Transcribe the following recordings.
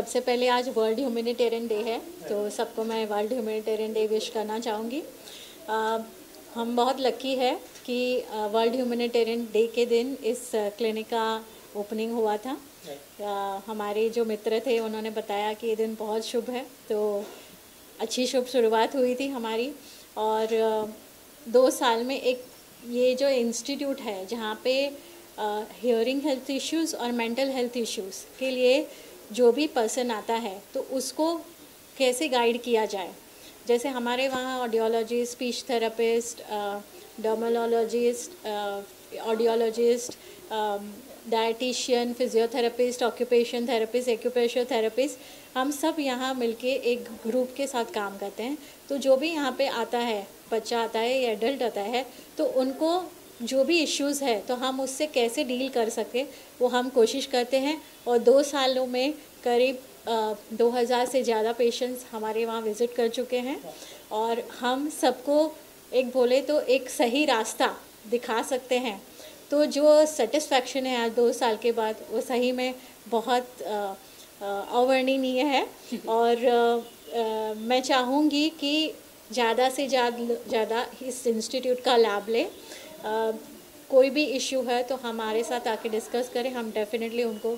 सबसे पहले आज वर्ल्ड ह्यूमैनिटेरियन डे है, तो सबको मैं वर्ल्ड ह्यूमैनिटेरियन डे विश करना चाहूँगी। हम बहुत लकी है कि वर्ल्ड ह्यूमैनिटेरियन डे के दिन इस क्लिनिक का ओपनिंग हुआ था। हमारे जो मित्र थे उन्होंने बताया कि ये दिन बहुत शुभ है, तो अच्छी शुभ शुरुआत हुई थी हमारी। और 2 साल में एक ये जो इंस्टीट्यूट है जहाँ पे हियरिंग हेल्थ इश्यूज़ और मेंटल हेल्थ इश्यूज़ के लिए जो भी पर्सन आता है तो उसको कैसे गाइड किया जाए। जैसे हमारे वहाँ audiologist, speech therapist, dermatologist, audiologist, dietitian, physiotherapist, occupation therapist, acupressure therapist, हम सब यहाँ मिलके एक ग्रुप के साथ काम करते हैं। तो जो भी यहाँ पे आता है, बच्चा आता है या एडल्ट आता है, तो उनको जो भी इश्यूज़ है तो हम उससे कैसे डील कर सके वो हम कोशिश करते हैं। और 2 सालों में करीब 2000 से ज़्यादा पेशेंट्स हमारे वहाँ विज़िट कर चुके हैं और हम सबको एक बोले तो एक सही रास्ता दिखा सकते हैं। तो जो सेटिस्फैक्शन है आज 2 साल के बाद, वो सही में बहुत अवर्णनीय है। और मैं चाहूँगी कि ज़्यादा से ज़्यादा इस इंस्टीट्यूट का लाभ लें। कोई भी इश्यू है तो हमारे साथ आके डिस्कस करें, हम डेफिनेटली उनको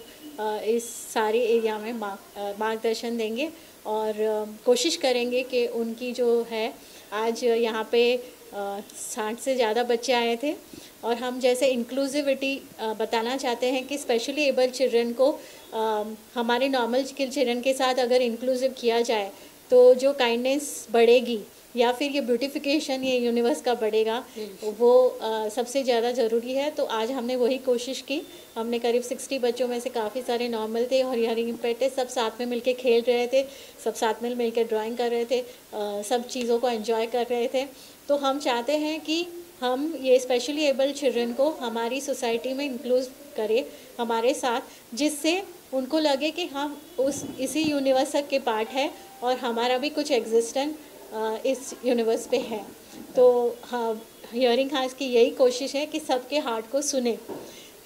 इस सारे एरिया में मार्गदर्शन देंगे और कोशिश करेंगे कि उनकी जो है, आज यहाँ पे 60 से ज़्यादा बच्चे आए थे और हम जैसे इंक्लूसिविटी बताना चाहते हैं कि स्पेशली एबल चिल्ड्रन को हमारे नॉर्मल स्किल चिल्ड्रन के साथ अगर इंक्लूसिव किया जाए तो जो काइंडनेस बढ़ेगी या फिर ये ब्यूटिफिकेशन ये यूनिवर्स का बढ़ेगा, वो सबसे ज़्यादा ज़रूरी है। तो आज हमने वही कोशिश की। हमने करीब 60 बच्चों में से काफ़ी सारे नॉर्मल थे और हियरिंग इम्पेयर्ड थे, सब साथ में मिलके खेल रहे थे, सब साथ में मिलके ड्राइंग कर रहे थे, सब चीज़ों को एंजॉय कर रहे थे। तो हम चाहते हैं कि हम ये स्पेशली एबल चिल्ड्रन को हमारी सोसाइटी में इंक्लूड करें हमारे साथ, जिससे उनको लगे कि हम इसी यूनिवर्स के पार्ट है और हमारा भी कुछ एग्जिस्टेंस इस यूनिवर्स पे है। तो हाँ, हियरिंग हार्ट्स की यही कोशिश है कि सबके हार्ट को सुने।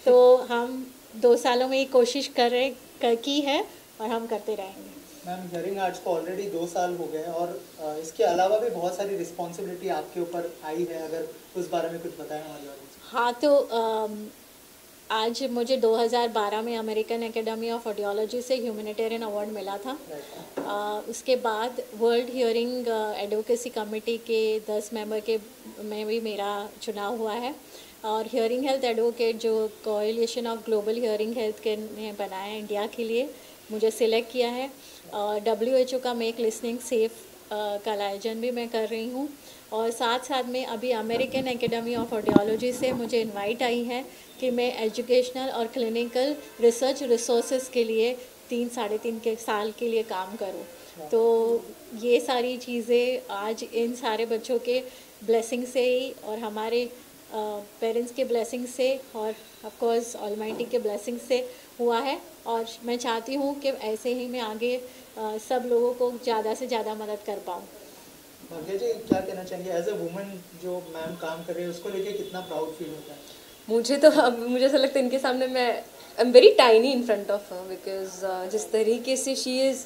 तो हम 2 सालों में ये कोशिश की है और हम करते रहेंगे। मैम, हियरिंग आर्ट्स को ऑलरेडी 2 साल हो गए और इसके अलावा भी बहुत सारी रिस्पॉन्सिबिलिटी आपके ऊपर आई है, अगर उस बारे में कुछ बताएं हमारे बारे में। हाँ, तो आज मुझे 2012 में अमेरिकन एकेडमी ऑफ ऑडियोलॉजी से ह्यूमैनिटेरियन अवार्ड मिला था। उसके बाद वर्ल्ड हियरिंग एडवोकेसी कमेटी के 10 मेंबर के में भी मेरा चुनाव हुआ है और हियरिंग हेल्थ एडवोकेट जो coalition of global hearing health के ने बनाया है इंडिया के लिए, मुझे सिलेक्ट किया है। और WHO का मेक लिसनिंग सेफ का आयोजन भी मैं कर रही हूँ और साथ साथ में अभी अमेरिकन एकेडमी ऑफ ऑडियोलॉजी से मुझे इनवाइट आई है कि मैं एजुकेशनल और क्लिनिकल रिसर्च रिसोर्सेज के लिए 3-3.5 साल के लिए काम करूं। तो ये सारी चीज़ें आज इन सारे बच्चों के ब्लेसिंग से ही और हमारे पेरेंट्स के ब्लेसिंग से और ऑफ कोर्स ऑलमाइटी के ब्लेसिंग से हुआ है। और मैं चाहती हूँ कि ऐसे ही मैं आगे सब लोगों को ज़्यादा से ज़्यादा मदद कर पाऊँ। भाग्या जी, क्या कहना चाहेंगे एज ए वुमन जो मैम काम कर रहे हैं, उसको लेके कितना प्राउड फील होता है? मुझे तो अब मुझे ऐसा लगता है इनके सामने मैं I am very tiny in front of her, because जिस तरीके से शी इज़,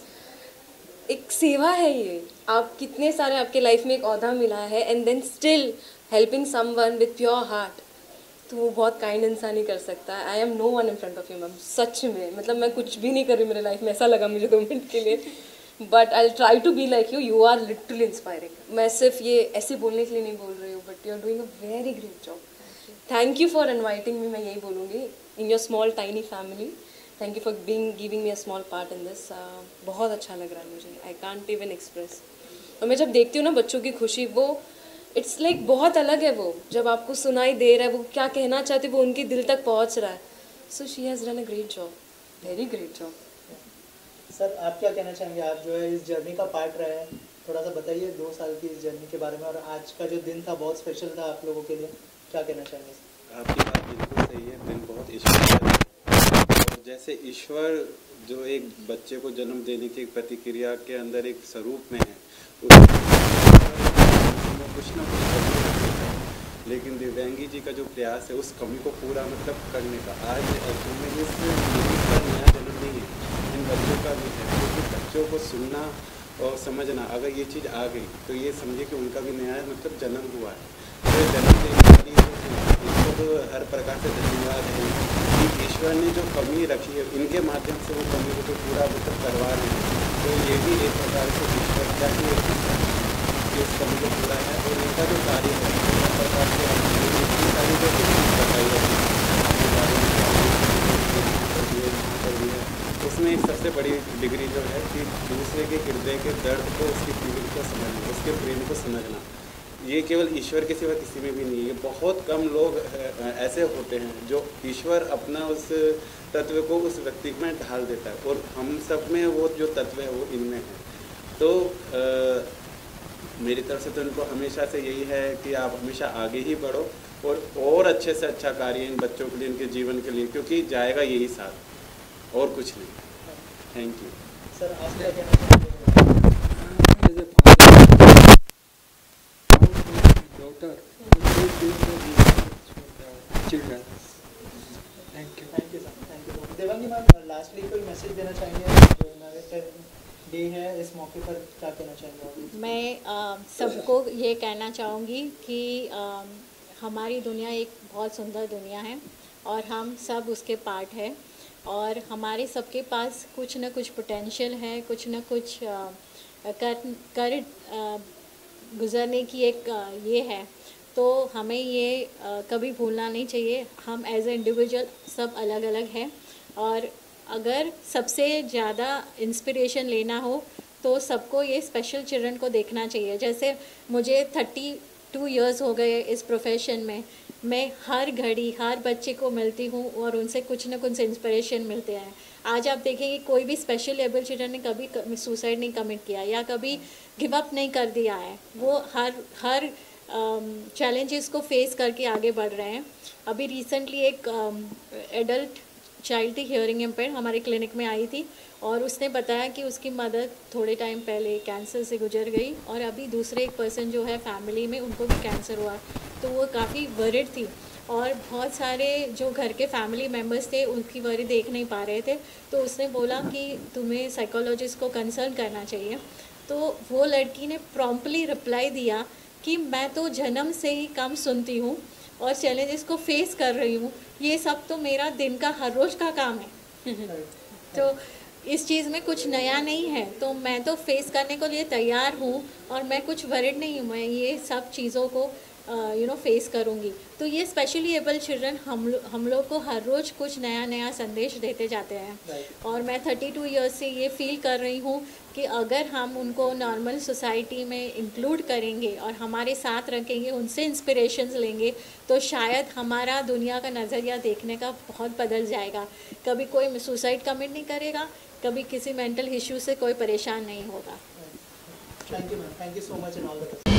एक सेवा है ये। आप कितने सारे, आपके लाइफ में एक ओहदा मिला है and then still helping someone with pure heart, तो वो बहुत काइंड इंसान ही कर सकता है। I am no one in front of you ma'am, सच में। मतलब मैं कुछ भी नहीं कर रही मेरे लाइफ में, ऐसा लगा मुझे 2 मिनट के लिए। But I try to be like you, you are literally inspiring. मैं सिर्फ ये ऐसे बोलने के लिए नहीं बोल रही हूँ, but you are doing a very great job. Thank you for inviting me, मैं यही बोलूँगी, in your small tiny family. Thank you for giving me a small part in this. बहुत अच्छा लग रहा है मुझे, आई कांट इवन एक्सप्रेस। और मैं जब देखती हूँ ना बच्चों की खुशी, वो इट्स लाइक बहुत अलग है। वो जब आपको सुनाई दे रहा है, वो क्या कहना चाहते वो उनके दिल तक पहुँच रहा है। So she has done a great job, very great job. Sir, आप क्या कहना चाहेंगे? आप जो है इस जर्नी का पार्ट रहे हैं, थोड़ा सा बताइए 2 साल की इस जर्नी के बारे में। और आज का जो दिन था बहुत स्पेशल था आप लोगों के लिए, क्या कहना चाहेंगे? आपकी बात बिल्कुल सही है, दिन बहुत ईश्वर है। और जैसे ईश्वर जो एक बच्चे को जन्म देने की प्रतिक्रिया के अंदर एक स्वरूप में है, कुछ ना कुछ कमी रखता है, लेकिन दिव्यांगी जी का जो प्रयास है उस कमी को पूरा मतलब करने का, आज में इस का नया जन्म नहीं है, इन बच्चों का भी है, क्योंकि बच्चों को सुनना और समझना, अगर ये चीज़ आ गई तो ये समझे कि उनका भी नया मतलब जन्म हुआ है। तो जन्म देने के लिए इसको तो हर प्रकार से धन्यवाद है कि ईश्वर ने जो कमी रखी है इनके माध्यम से वो कमी को तो पूरा मतलब करवा रहे हैं। तो ये भी एक प्रकार से ईश्वर का ही इस कमी को पूरा है। और इनका जो कार्य है हर प्रकार से इतनी सारी जो बताई आपके बारे में उसमें एक सबसे बड़ी डिग्री जो है कि दूसरे के हृदय के दर्द को, उसकी फीलिंग को समझना, उसके प्रेम को समझना, ये केवल ईश्वर के सिवा किसी में भी नहीं है। बहुत कम लोग ऐसे होते हैं जो ईश्वर अपना उस तत्व को उस व्यक्ति में ढाल देता है, और हम सब में वो जो तत्व है वो इनमें है। तो मेरी तरफ से तो इनको हमेशा से यही है कि आप हमेशा आगे ही बढ़ो और अच्छे से अच्छा कार्य इन बच्चों के लिए, इनके जीवन के लिए, क्योंकि जाएगा यही साथ और कुछ नहीं। Thank you sir. आप क्या कहना चाहेंगे? children. Thank you. Thank you sir, thank you. Devangi ma'am, lastly कोई मैसेज देना चाहेंगे? जो हमारे डे है इस मौके पर क्या कहना चाहेंगे? मैं सबको ये कहना चाहूँगी कि हमारी दुनिया एक बहुत सुंदर दुनिया है और हम सब उसके पार्ट है, और हमारे सबके पास कुछ न कुछ पोटेंशियल है, कुछ न कुछ कर गुजरने की एक ये है। तो हमें ये कभी भूलना नहीं चाहिए। हम एज ए इंडिविजुअल सब अलग अलग हैं, और अगर सबसे ज़्यादा इंस्पिरेशन लेना हो तो सबको ये स्पेशल चिल्ड्रन को देखना चाहिए। जैसे मुझे 32 इयर्स हो गए इस प्रोफेशन में, मैं हर घड़ी हर बच्चे को मिलती हूँ और उनसे कुछ न कुछ इंस्पिरेशन मिलते हैं। आज आप देखेंगे कोई भी स्पेशल एबल चिल्ड्रन ने कभी सुसाइड नहीं कमिट किया या कभी गिव अप नहीं कर दिया है। वो हर चैलेंजेस को फेस करके आगे बढ़ रहे हैं। अभी रिसेंटली एक एडल्ट चाइल्ड थी हियरिंग इम्पेयर्ड हमारे क्लिनिक में आई थी, और उसने बताया कि उसकी मदर थोड़े टाइम पहले कैंसर से गुजर गई, और अभी दूसरे एक पर्सन जो है फैमिली में उनको भी कैंसर हुआ। तो वो काफ़ी वरिड थी, और बहुत सारे जो घर के फैमिली मेम्बर्स थे उनकी वरी देख नहीं पा रहे थे। तो उसने बोला कि तुम्हें साइकोलॉजिस्ट को कंसल्ट करना चाहिए। तो वो लड़की ने प्रॉम्प्टली रिप्लाई दिया कि मैं तो जन्म से ही कम सुनती हूँ और चैलेंजेस को फेस कर रही हूँ, ये सब तो मेरा दिन का हर रोज़ का काम है। तो इस चीज़ में कुछ नया नहीं है, तो मैं तो फेस करने को लिए तैयार हूँ, और मैं कुछ वरिड नहीं हूँ, मैं ये सब चीज़ों को फेस करूँगी। तो ये स्पेशली एबल चिल्ड्रन हम लोग को हर रोज़ कुछ नया संदेश देते जाते हैं। और मैं 32 इयर्स से ये फील कर रही हूँ कि अगर हम उनको नॉर्मल सोसाइटी में इंक्लूड करेंगे और हमारे साथ रखेंगे, उनसे इंस्पिरेशंस लेंगे, तो शायद हमारा दुनिया का नज़रिया देखने का बहुत बदल जाएगा। कभी कोई सुसाइड कमिट नहीं करेगा, कभी किसी मेंटल इश्यू से कोई परेशान नहीं होगा। Thank you ma'am, thank you so much and all the best.